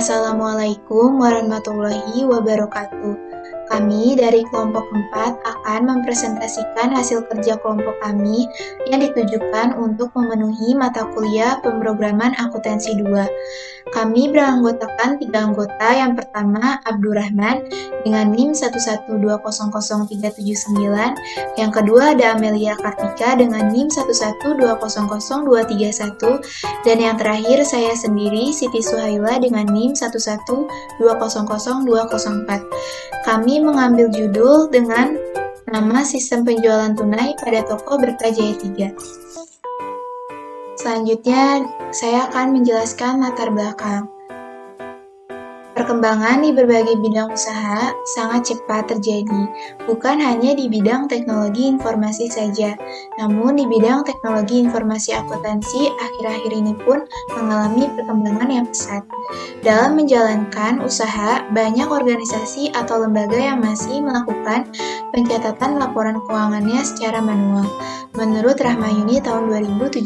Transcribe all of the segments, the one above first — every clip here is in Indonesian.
Assalamualaikum warahmatullahi wabarakatuh. Kami dari kelompok 4 akan mempresentasikan hasil kerja kelompok kami yang ditujukan untuk memenuhi mata kuliah pemrograman akuntansi 2. Kami beranggotakan 3 anggota. Yang pertama, Abdurrahman dengan NIM 112000379. Yang kedua ada Amelia Kartika dengan NIM 112000231. Dan yang terakhir saya sendiri, Siti Suhaila dengan NIM 112002004. Kami mengambil judul dengan nama Sistem Penjualan Tunai pada Toko Berkah Jaya 3. Selanjutnya, saya akan menjelaskan latar belakang. Perkembangan di berbagai bidang usaha sangat cepat terjadi, bukan hanya di bidang teknologi informasi saja, namun di bidang teknologi informasi akuntansi akhir-akhir ini pun mengalami perkembangan yang pesat. Dalam menjalankan usaha, banyak organisasi atau lembaga yang masih melakukan pencatatan laporan keuangannya secara manual. Menurut Rahmayuni tahun 2017,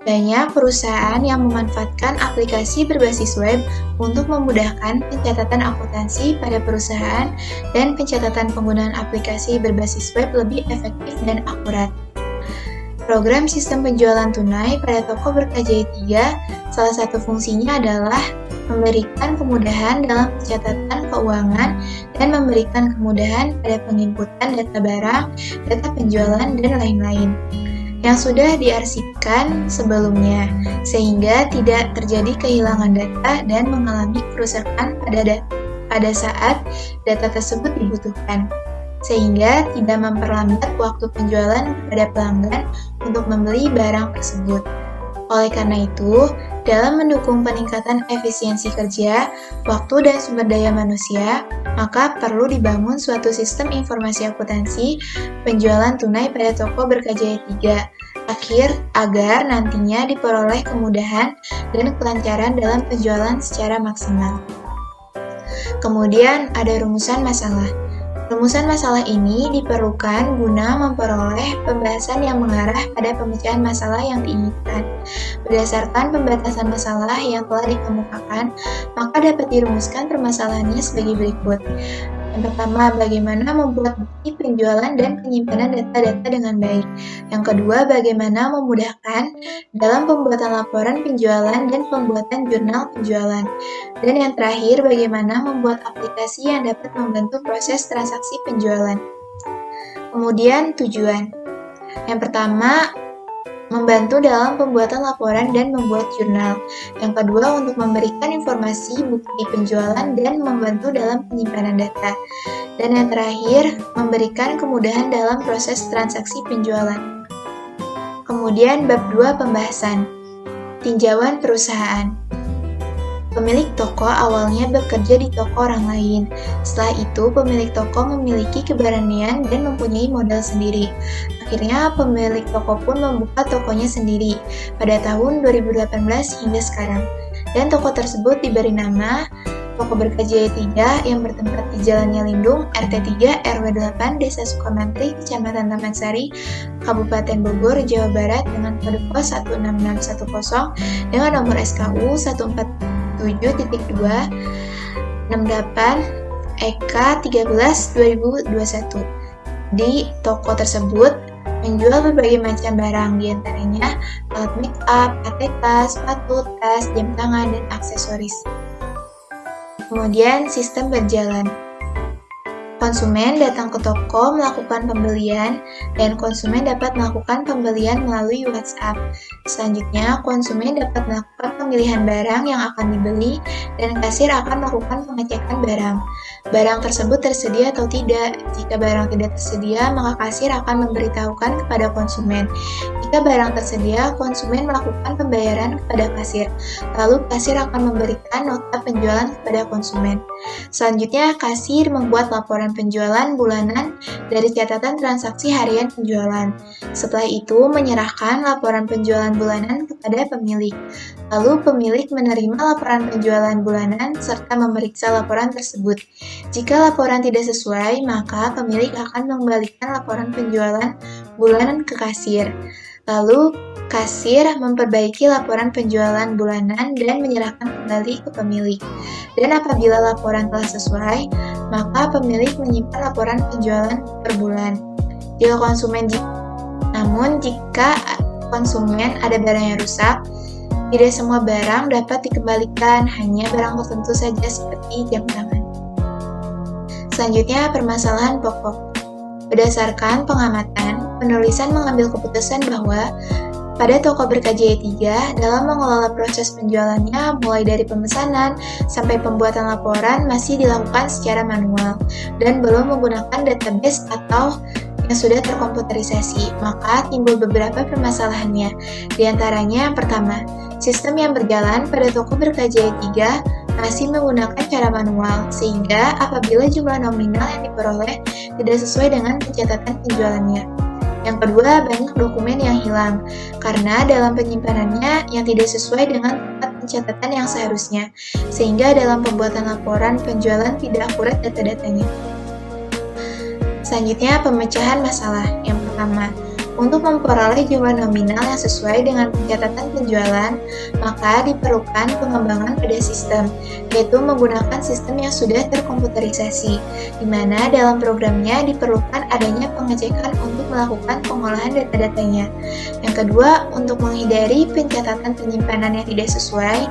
banyak perusahaan yang memanfaatkan aplikasi berbasis web untuk memudahkan pencatatan akuntansi pada perusahaan dan pencatatan penggunaan aplikasi berbasis web lebih efektif dan akurat. Program sistem penjualan tunai pada Toko Berkah Jaya 3, salah satu fungsinya adalah memberikan kemudahan dalam pencatatan keuangan dan memberikan kemudahan pada penginputan data barang, data penjualan, dan lain-lain yang sudah diarsipkan sebelumnya, sehingga tidak terjadi kehilangan data dan mengalami kerusakan pada saat data tersebut dibutuhkan, sehingga tidak memperlambat waktu penjualan kepada pelanggan untuk membeli barang tersebut. Oleh karena itu, dalam mendukung peningkatan efisiensi kerja, waktu dan sumber daya manusia, maka perlu dibangun suatu sistem informasi akuntansi penjualan tunai pada Toko Berkah Jaya 3, agar nantinya diperoleh kemudahan dan kelancaran dalam penjualan secara maksimal. Kemudian ada rumusan masalah. Rumusan masalah ini diperlukan guna memperoleh pembahasan yang mengarah pada pemecahan masalah yang diinginkan. Berdasarkan pembatasan masalah yang telah dikemukakan, maka dapat dirumuskan permasalahannya sebagai berikut. Yang pertama, bagaimana membuat bukti penjualan dan penyimpanan data-data dengan baik. Yang kedua, bagaimana memudahkan dalam pembuatan laporan penjualan dan pembuatan jurnal penjualan. Dan yang terakhir, bagaimana membuat aplikasi yang dapat membantu proses transaksi penjualan. Kemudian, tujuan. Yang pertama, membantu dalam pembuatan laporan dan membuat jurnal. Yang kedua, untuk memberikan informasi bukti penjualan dan membantu dalam penyimpanan data. Dan yang terakhir, memberikan kemudahan dalam proses transaksi penjualan. Kemudian bab 2 pembahasan. Tinjauan perusahaan. Pemilik toko awalnya bekerja di toko orang lain. Setelah itu, pemilik toko memiliki keberanian dan mempunyai modal sendiri. Akhirnya, pemilik toko pun membuka tokonya sendiri pada tahun 2018 hingga sekarang. Dan toko tersebut diberi nama Toko Berkah Jaya 3 yang bertempat di Jalan Nyalindung, RT 3, RW 8, Desa Sukamantri, Kecamatan Taman Sari, Kabupaten Bogor, Jawa Barat dengan kode pos 16610 dengan nomor SKU 147.268 EK 13 2021. Di toko tersebut menjual berbagai macam barang, diantaranya alat make up, ATK, sepatu, tas, jam tangan, dan aksesoris. Kemudian sistem berjalan. Konsumen datang ke toko melakukan pembelian dan konsumen dapat melakukan pembelian melalui WhatsApp. Selanjutnya, konsumen dapat melakukan pemilihan barang yang akan dibeli dan kasir akan melakukan pengecekan barang. Barang tersebut tersedia atau tidak. Jika barang tidak tersedia, maka kasir akan memberitahukan kepada konsumen. Jika barang tersedia, konsumen melakukan pembayaran kepada kasir. Lalu kasir akan memberikan nota penjualan kepada konsumen. Selanjutnya, kasir membuat laporan penjualan bulanan dari catatan transaksi harian penjualan. Setelah itu, menyerahkan laporan penjualan bulanan kepada pemilik. Lalu, pemilik menerima laporan penjualan bulanan serta memeriksa laporan tersebut. Jika laporan tidak sesuai, maka pemilik akan mengembalikan laporan penjualan bulanan ke kasir. Lalu, Kasir memperbaiki laporan penjualan bulanan dan menyerahkan kembali ke pemilik. Dan apabila laporan telah sesuai, maka pemilik menyimpan laporan penjualan per bulan. Namun jika konsumen ada barang yang rusak, tidak semua barang dapat dikembalikan, hanya barang tertentu saja seperti jam tangan. Selanjutnya, permasalahan pokok. Berdasarkan pengamatan, penulisan mengambil keputusan bahwa pada toko berKJE 3, dalam mengelola proses penjualannya mulai dari pemesanan sampai pembuatan laporan masih dilakukan secara manual dan belum menggunakan database atau yang sudah terkomputerisasi, maka timbul beberapa permasalahannya. Di antaranya yang pertama, sistem yang berjalan pada toko berKJE 3 masih menggunakan cara manual, sehingga apabila jumlah nominal yang diperoleh tidak sesuai dengan pencatatan penjualannya. Yang kedua, banyak dokumen yang hilang, karena dalam penyimpanannya yang tidak sesuai dengan tempat pencatatan yang seharusnya, sehingga dalam pembuatan laporan penjualan tidak akurat data-datanya. Selanjutnya, pemecahan masalah. Yang pertama, untuk memperoleh jumlah nominal yang sesuai dengan pencatatan penjualan, maka diperlukan pengembangan pada sistem, yaitu menggunakan sistem yang sudah terkomputerisasi, di mana dalam programnya diperlukan adanya pengecekan untuk melakukan pengolahan data-datanya. Yang kedua, untuk menghindari pencatatan penyimpanan yang tidak sesuai,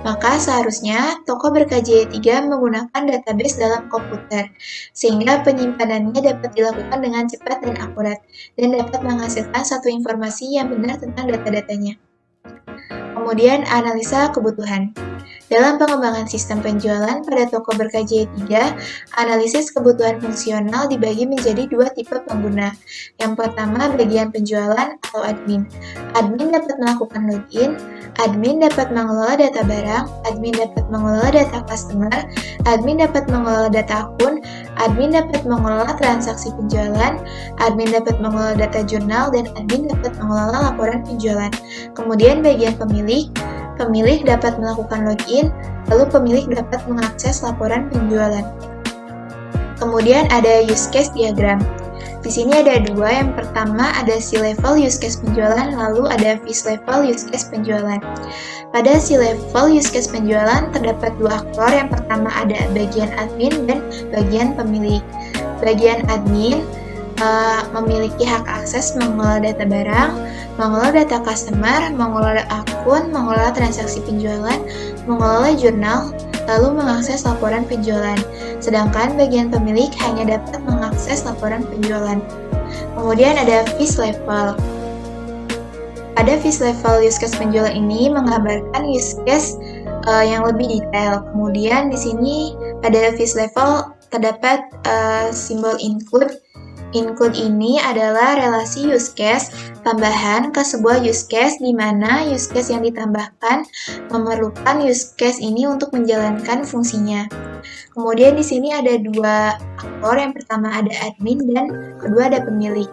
maka seharusnya toko berKJE 3 menggunakan database dalam komputer, sehingga penyimpanannya dapat dilakukan dengan cepat dan akurat, dan dapat menghasilkan satu informasi yang benar tentang data-datanya. Kemudian, analisa kebutuhan. Dalam pengembangan sistem penjualan pada toko berKJE 3, analisis kebutuhan fungsional dibagi menjadi dua tipe pengguna. Yang pertama, bagian penjualan atau admin. Admin dapat melakukan login, admin dapat mengelola data barang, admin dapat mengelola data customer, admin dapat mengelola data akun, admin dapat mengelola transaksi penjualan, admin dapat mengelola data jurnal, dan admin dapat mengelola laporan penjualan. Kemudian bagian pemilik dapat melakukan login, lalu pemilik dapat mengakses laporan penjualan. Kemudian ada use case diagram. Di sini ada dua, yang pertama ada C-level use case penjualan, lalu ada fish level use case penjualan. Pada C-level use case penjualan terdapat dua aktor, yang pertama ada bagian admin dan bagian pemilik. Bagian admin memiliki hak akses mengelola data barang, mengelola data customer, mengelola akun, mengelola transaksi penjualan, mengelola jurnal, lalu mengakses laporan penjualan. Sedangkan bagian pemilik hanya dapat mengakses laporan penjualan. Kemudian ada fish level. Pada fish level use case penjualan ini menggambarkan use case yang lebih detail. Kemudian di sini pada fish level terdapat simbol include. Include ini adalah relasi use case tambahan ke sebuah use case di mana use case yang ditambahkan memerlukan use case ini untuk menjalankan fungsinya. Kemudian di sini ada dua aktor, yang pertama ada admin dan kedua ada pemilik.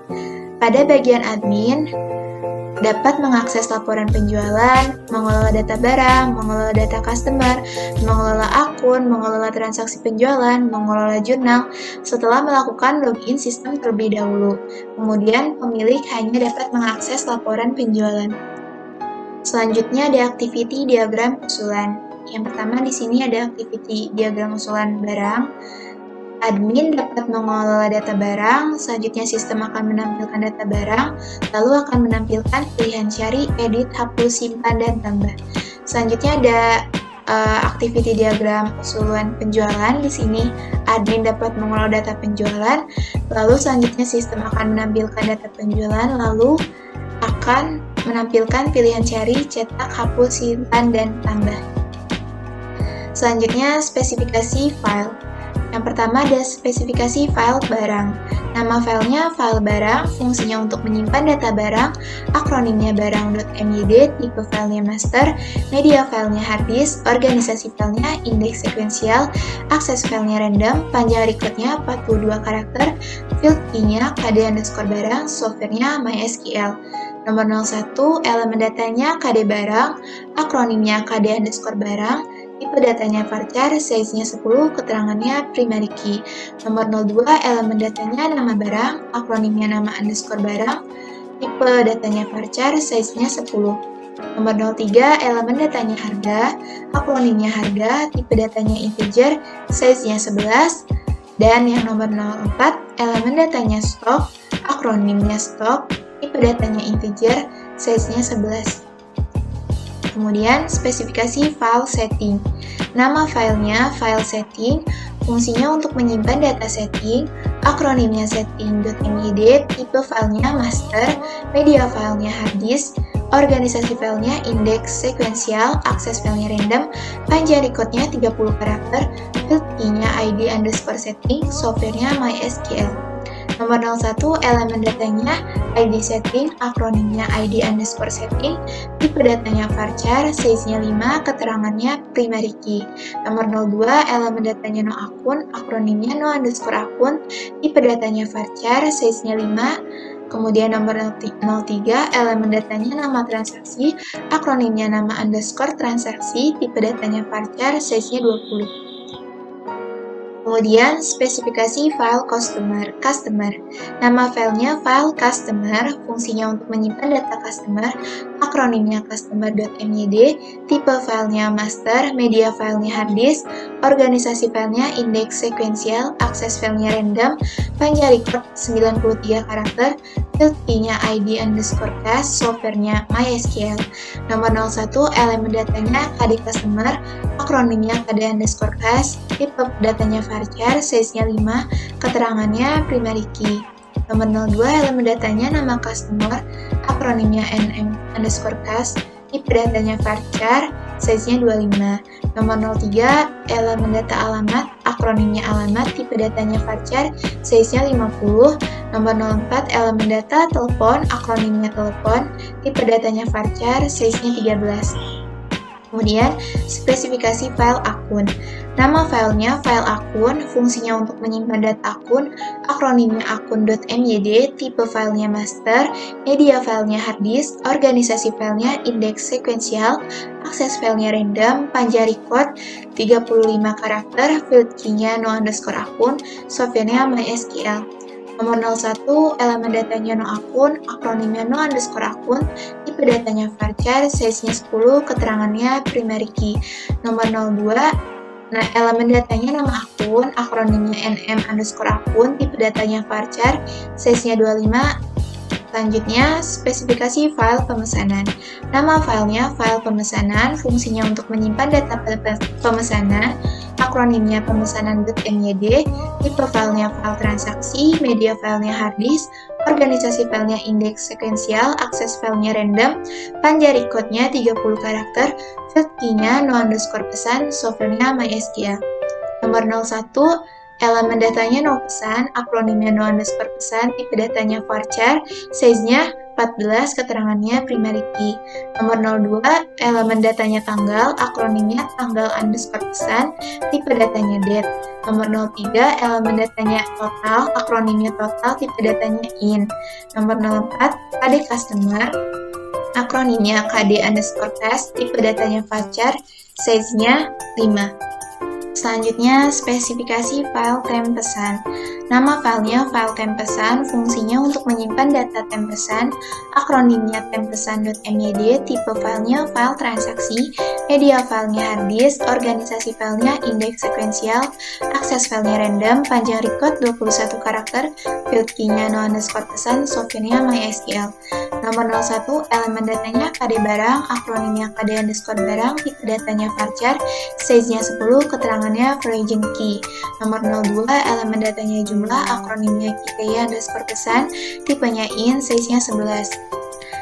Pada bagian admin dapat mengakses laporan penjualan, mengelola data barang, mengelola data customer, mengelola akun, mengelola transaksi penjualan, mengelola jurnal, setelah melakukan login sistem terlebih dahulu. Kemudian pemilik hanya dapat mengakses laporan penjualan. Selanjutnya ada activity diagram usulan. Yang pertama di sini ada activity diagram usulan barang. Admin dapat mengelola data barang, selanjutnya sistem akan menampilkan data barang, lalu akan menampilkan pilihan cari, edit, hapus, simpan, dan tambah. Selanjutnya ada activity diagram usulan penjualan. Di sini admin dapat mengelola data penjualan, lalu selanjutnya sistem akan menampilkan data penjualan, lalu akan menampilkan pilihan cari, cetak, hapus, simpan, dan tambah. Selanjutnya spesifikasi file. Yang pertama ada spesifikasi file barang. Nama filenya file barang, fungsinya untuk menyimpan data barang, akronimnya barang.myd, tipe filenya master, media filenya hard disk, organisasi filenya indeks sekuensial, akses filenya random, panjang recordnya 42 karakter, field key-nya kd_barang, softwarenya MySQL. Nomor 01, elemen datanya kd barang, akronimnya kd_barang, tipe datanya varchar, size-nya 10, keterangannya primary key. Nomor 02, elemen datanya nama barang, akronimnya nama_barang, tipe datanya varchar, size-nya 10. Nomor 03, elemen datanya harga, akronimnya harga, tipe datanya integer, size-nya 11. Dan yang nomor 04, elemen datanya stok, akronimnya stok, tipe datanya integer, size-nya 11. Kemudian, spesifikasi file setting. Nama filenya file setting, fungsinya untuk menyimpan data setting, akronimnya setting.myd, tipe filenya master, media filenya hard disk, organisasi filenya index sekuensial, akses filenya random, panjang recordnya 30 karakter, field key-nya id underscore setting, softwarenya MySQL. Nomor 01, elemen datanya id setting, akronimnya id underscore setting, tipe datanya varchar, size-nya 5, keterangannya primary key. Nomor 02, elemen datanya no akun, akronimnya no underscore akun, tipe datanya varchar, size-nya 5. Kemudian nomor 03, elemen datanya nama transaksi, akronimnya nama underscore transaksi, tipe datanya varchar, size-nya 20. Kemudian, spesifikasi file customer. Nama filenya file customer, fungsinya untuk menyimpan data customer, akronimnya customer.myd, tipe filenya master, media filenya hard disk, organisasi filenya index sekuensial, akses filenya random, panjang record 93 karakter, field key-nya id underscore cache, softwarenya MySQL. Nomor 01, elemen datanya KD customer, akronimnya KD underscore cache, tipe datanya varchar, size-nya 5, keterangannya primary key. Nomor 02, elemen datanya nama customer, akronimnya nm underscore cache, tipe datanya varchar, size-nya 25. Nomor 03, elemen data alamat, akronimnya alamat, tipe datanya varchar, size-nya 50. Nomor 04, elemen data telepon, akronimnya telepon, tipe datanya varchar, size-nya 13. Kemudian, spesifikasi file akun. Nama filenya file akun, fungsinya untuk menyimpan data akun, akronimnya akun.myd, tipe filenya master, media filenya hard disk, organisasi filenya index sekuensial, akses filenya random, panjang record 35 karakter, field key-nya no underscore akun, softwarenya MySQL. Nomor 01, elemen datanya no akun, akronimnya no underscore akun, tipe datanya varchar, size-nya 10, keterangannya primary key. Nomor 02, elemen datanya nama akun, akronimnya nm underscore akun, tipe datanya varchar, size-nya 25. Selanjutnya, spesifikasi file pemesanan. Nama filenya file pemesanan, fungsinya untuk menyimpan data pemesanan, akronimnya pemesanan.myd, tipe filenya file transaksi, media filenya hard disk, organisasi filenya index sekuensial, akses filenya random, panjang recordnya 30 karakter, field key-nya no underscore pesan, softwarenya MySQL. Nomor 01, elemen datanya no pesan, akronimnya no underscore pesan, tipe datanya varchar, size-nya 14, keterangannya primary key. Nomor 02, elemen datanya tanggal, akronimnya tanggal underscore pesan, tipe datanya date. Nomor 03, elemen datanya total, akronimnya total, tipe datanya in. Nomor 04, KD customer, akronimnya KD underscore test, tipe datanya varchar, size-nya 5. Selanjutnya, spesifikasi file temp pesan. Nama filenya file temp pesan, fungsinya untuk menyimpan data temp pesan, akronimnya temppesan.myd, tipe filenya file transaksi, media filenya hard disk, organisasi filenya indeks sekuensial, akses filenya random, panjang record 21 karakter, field key-nya no underscore pesan, softwarenya MySQL. Nomor 01, elemen datanya KD barang, akronimnya KD underscore barang, tipe datanya varchar, size-nya 10, keterangannya origin key. Nomor 02, elemen datanya jumlah, akronimnya KPI underscore pesan, tipenya in, size-nya 11.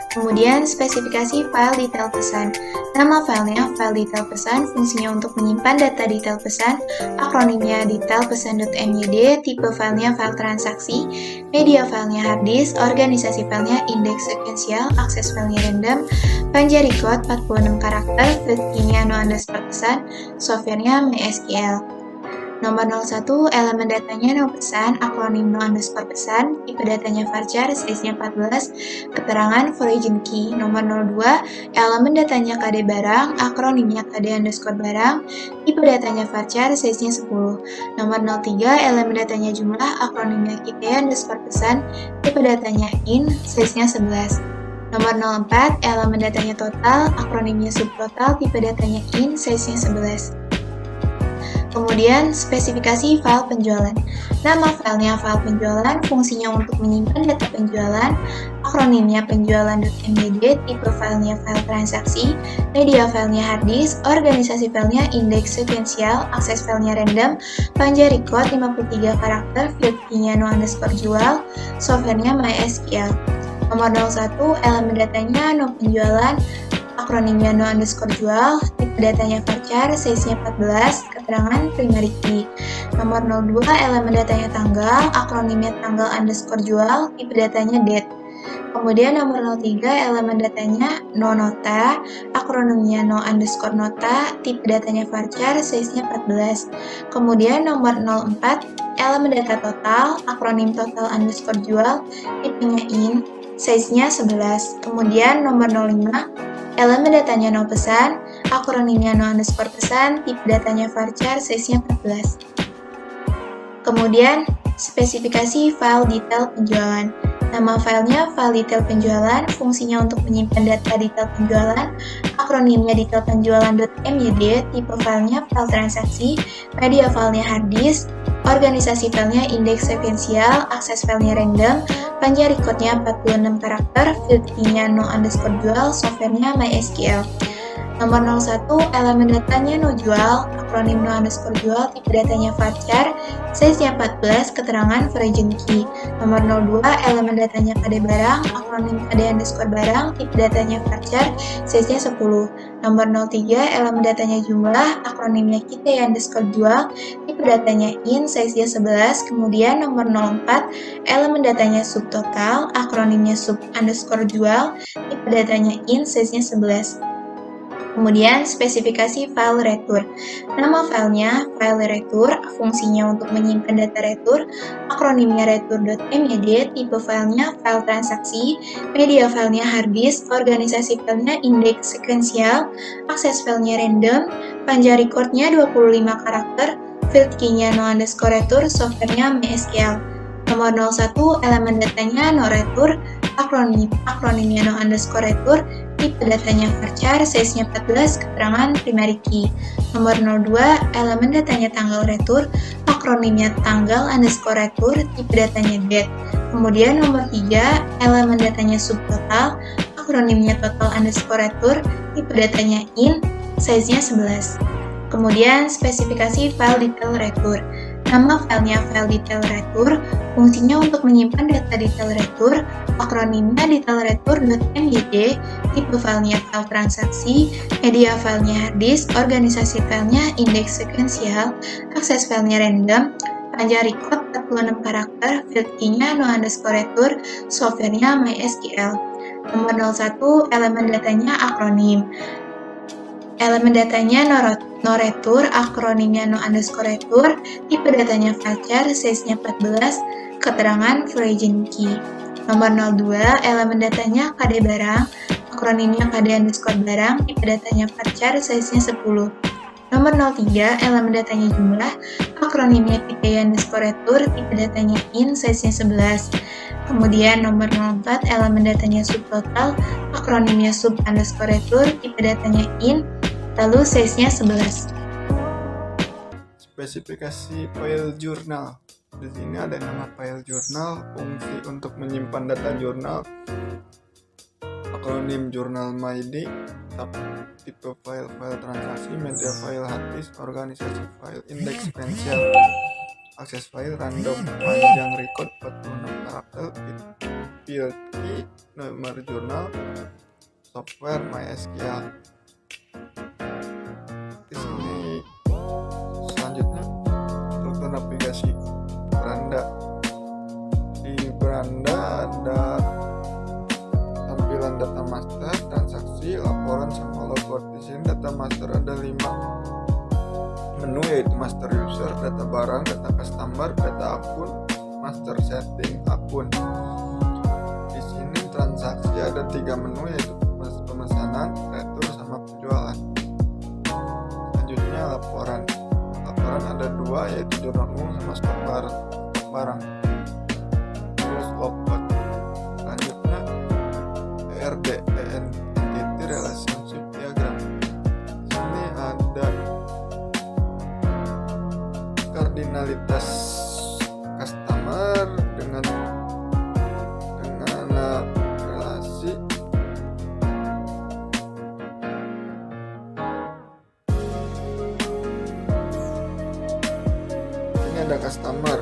Kemudian, spesifikasi file detail pesan. Nama filenya file detail pesan, fungsinya untuk menyimpan data detail pesan, akronimnya detail pesan.myd, tipe filenya file transaksi, media filenya hard disk, organisasi filenya indeks sekuensial, akses filenya random, panjang record 46 karakter, field key-nya no underscore pesan, softwarenya MySQL. Nomor 01, elemen datanya no pesan, akronim no underscore pesan, tipe datanya varchar, size-nya 14, keterangan for agent key. Nomor 02, elemen datanya KD barang, akronimnya KD underscore barang, tipe datanya varchar, size-nya 10. Nomor 03, elemen datanya jumlah, akronimnya KT underscore pesan, tipe datanya in, size-nya 11. Nomor 04, elemen datanya total, akronimnya subtotal, tipe datanya in, size-nya 11. Kemudian, spesifikasi file penjualan. Nama filenya file penjualan, fungsinya untuk menyimpan data penjualan, akronimnya penjualan.myd, tipe filenya file transaksi, media filenya hard disk, organisasi filenya indeks sekuensial, akses filenya random, panjang record 53 karakter, field key-nya no underscore jual, softwarenya MySQL. Nomor 01, elemen datanya no penjualan, akronimnya no underscore jual, tipe datanya varchar, size-nya 14, keterangan primary key. Nomor 02, elemen datanya tanggal, akronimnya tanggal underscore jual, tipe datanya date. Kemudian nomor 03, elemen datanya no nota, akronimnya no underscore nota, tipe datanya varchar, size-nya 14. Kemudian nomor 04, elemen data total, akronim total underscore jual, tipenya in, size-nya 11. Kemudian nomor 05, elemen datanya no pesan, akronimnya no underscore pesan, tipe datanya varchar, size-nya 14. Kemudian, spesifikasi file detail penjualan. Nama filenya file detail penjualan, fungsinya untuk menyimpan data detail penjualan, akronimnya detail penjualan.myd, tipe filenya file transaksi, media filenya hard disk, organisasi filenya indeks sekuensial, akses filenya random, panjang recordnya 46 karakter, field key-nya no underscore jual, softwarenya MySQL. Nomor 01, elemen datanya no jual, akronim no underscore jual, tipe datanya varchar, size-nya 14, keterangan for agent key. Nomor 02, elemen datanya KD barang, akronim KD underscore barang, tipe datanya varchar, size-nya 10. Nomor 03, elemen datanya jumlah, akronimnya KT underscore jual, tipe datanya in, size-nya 11. Kemudian nomor 04, elemen datanya subtotal, akronimnya sub underscore jual, tipe datanya in, size-nya 11. Kemudian, spesifikasi file retur. Nama filenya file retur, fungsinya untuk menyimpan data retur, akronimnya retur.myd, tipe filenya file transaksi, media filenya hard disk, organisasi filenya indeks sekuensial, akses filenya random, panjang recordnya 25 karakter, field key-nya no underscore retur, softwarenya MySQL. Nomor 01, elemen datanya no retur, akronimnya no underscore retur, tipe datanya varchar, size-nya 14, keterangan primary key. Nomor 02, elemen datanya tanggal retur, akronimnya tanggal underscore retur, tipe datanya date. Kemudian nomor 3, elemen datanya subtotal, akronimnya total underscore retur, tipe datanya in, size-nya 11. Kemudian spesifikasi file detail retur. Nama filenya file detail retur, fungsinya untuk menyimpan data detail retur, akronimnya detailretur.myd, tipe filenya file transaksi, media filenya hard disk, organisasi filenya indeks sekuensial, akses filenya random, panjang record 46 karakter, field key-nya no underscore retur, softwarenya MySQL. Nomor 01, elemen datanya akronim. Elemen datanya no retur, akronimnya no underscore retur, tipe datanya varchar, size-nya 14, keterangan for agent key. Nomor 02, elemen datanya KD barang, akronimnya KD underscore barang, tipe datanya varchar, size-nya 10. Nomor 03, elemen datanya jumlah, akronimnya PTY underscore retur, tipe datanya in, size-nya 11. Kemudian nomor 04, elemen datanya subtotal, akronimnya sub underscore retur, tipe datanya in, lalu size-nya 11. Spesifikasi file jurnal. Di sini ada nama file jurnal, fungsi untuk menyimpan data jurnal, akronim jurnal MyD, tipe file transaksi, media file hard disk, organisasi file indeks sekuensial, akses file random, panjang record 46 karakter, field key, nomor jurnal, software MySQL. Di sini selanjutnya struktur navigasi beranda. Di beranda ada tampilan data master, transaksi, laporan sama logbook. Di sini data master ada 5 menu, yaitu master user, data barang, data customer, data akun, master setting akun. Di sini transaksi ada 3 menu, yaitu pemesanan, retur, sama penjualan. Selanjutnya laporan. Laporan ada 2, yaitu jurnal umum sama stok barang. Terus logout. Selanjutnya ERD, Entity Relationship Diagram. Di sini ada kardinalitas customer dengan relasi ini ada customer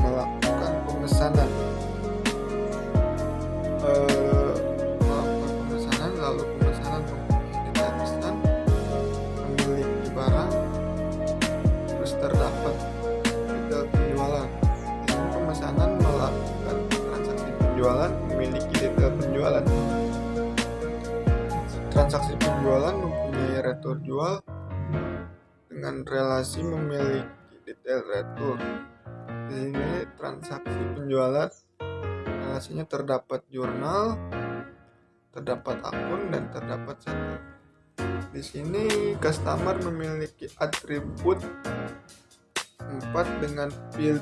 melakukan pemesanan lalu pemesanan kita pesan, memiliki barang, terus terdapat detail penjualan. Ini pemesanan melakukan transaksi penjualan, memiliki detail penjualan. Transaksi penjualan mempunyai retur jual dengan relasi memiliki detail retur. Di sini transaksi penjualan relasinya terdapat jurnal, terdapat akun, dan terdapat setting. Di sini customer memiliki atribut 4 dengan field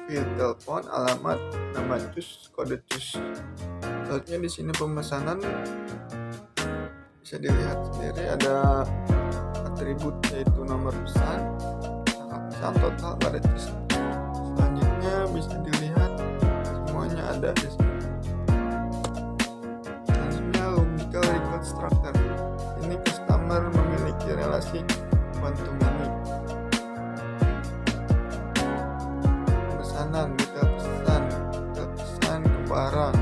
telepon, alamat, nama cus, kode cus. Selanjutnya di sini pemesanan bisa dilihat sendiri, ada atribut yaitu nomor pesan, angka pesan total, pada cus. Selanjutnya bisa dilihat semuanya ada di sini. Selanjutnya logical reconstructor. Ini customer memiliki relasi one to many. Pemesanan, detail pesan ke barang.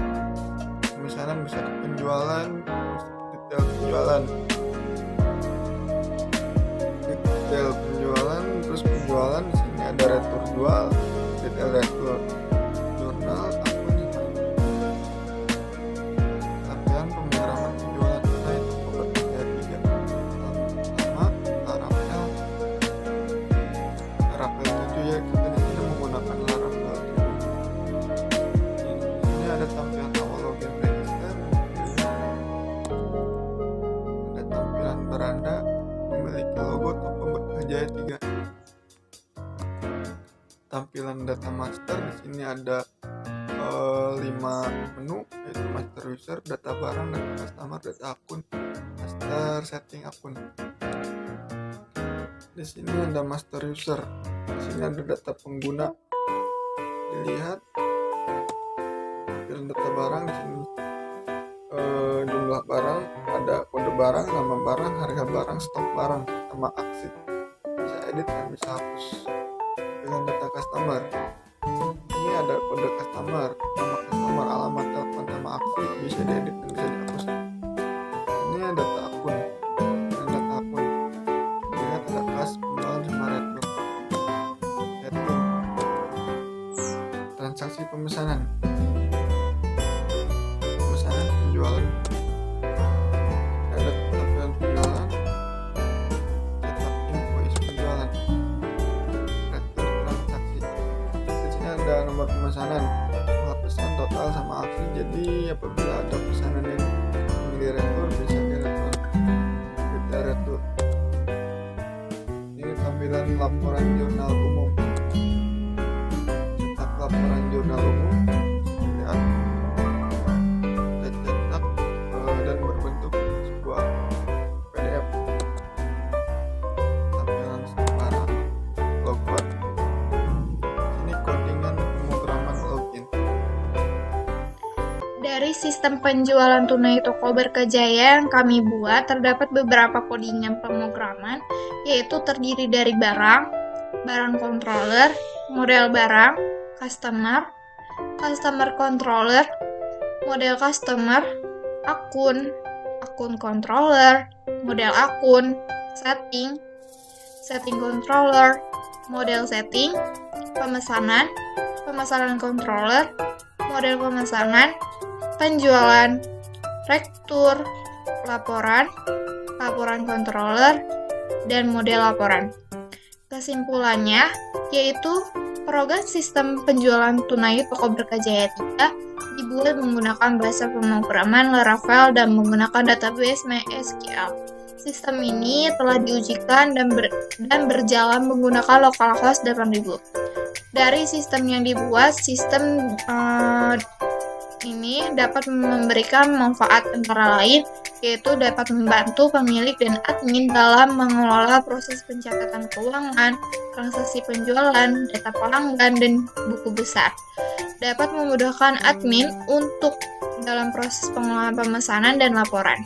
Pemesanan bisa ke penjualan, detail penjualan, terus penjualan. Di sini ada retur jual, detail retur, jurnal, akun, tampilan pemrograman penjualan tunai toko berbayar 3. Pertama, Laravel 7 ya, kita di sini menggunakan Laravel 7. Ini ada tampilan awal login register, ada tampilan beranda, memiliki logo toko berbayar 3. Tampilan data master, di sini ada 5 menu, yaitu master user, data barang, data customer, data akun, master setting akun. Di sini ada master user, di sini ada data pengguna. Dilihat tampilan data barang, di sini jumlah barang, ada kode barang, nama barang, harga barang, stok barang, sama aksi. Bisa edit dan bisa hapus. Tampilan data customer, ini ada kode customer, nama customer, alamat telepon, sama aksi, bisa diedit dan bisa dihapus. Ini ada data akun, lihat ada kas, penjualan, sama retur. Setting, transaksi pemesanan, penjualan, ada tampilan penjualan, cetak invoice penjualan, retur transaksi. Di sini ada nomor pemesanan, jumlah pesan total, sama aksi. Jadi apabila ada pesanan yang memilih retur, bisa diretur, detail retur. Ini tampilan laporan jurnal umum, cetak laporan jurnal umum, lihat cetak dan berbentuk sebuah PDF. Tampilan stok barang, logout. Ini codingan pemrograman login. Dari sistem penjualan tunai toko Berkejaya yang kami buat, terdapat beberapa codingan pemrograman, yaitu terdiri dari barang controller, model barang, customer controller, model customer, akun controller, model akun, setting controller, model setting, pemesanan controller, model pemesanan, penjualan, rektur, laporan controller, dan model laporan. Kesimpulannya, yaitu program sistem penjualan tunai Toko Berkah Jaya 3 dibuat menggunakan bahasa pemrograman Laravel dan menggunakan database MySQL. Sistem ini telah diujikan dan berjalan menggunakan localhost 8000. Dari sistem yang dibuat, sistem ini dapat memberikan manfaat antara lain, yaitu dapat membantu pemilik dan admin dalam mengelola proses pencatatan keuangan, transaksi penjualan, data pelanggan, dan buku besar. Dapat memudahkan admin untuk dalam proses pengelolaan pemesanan dan laporan.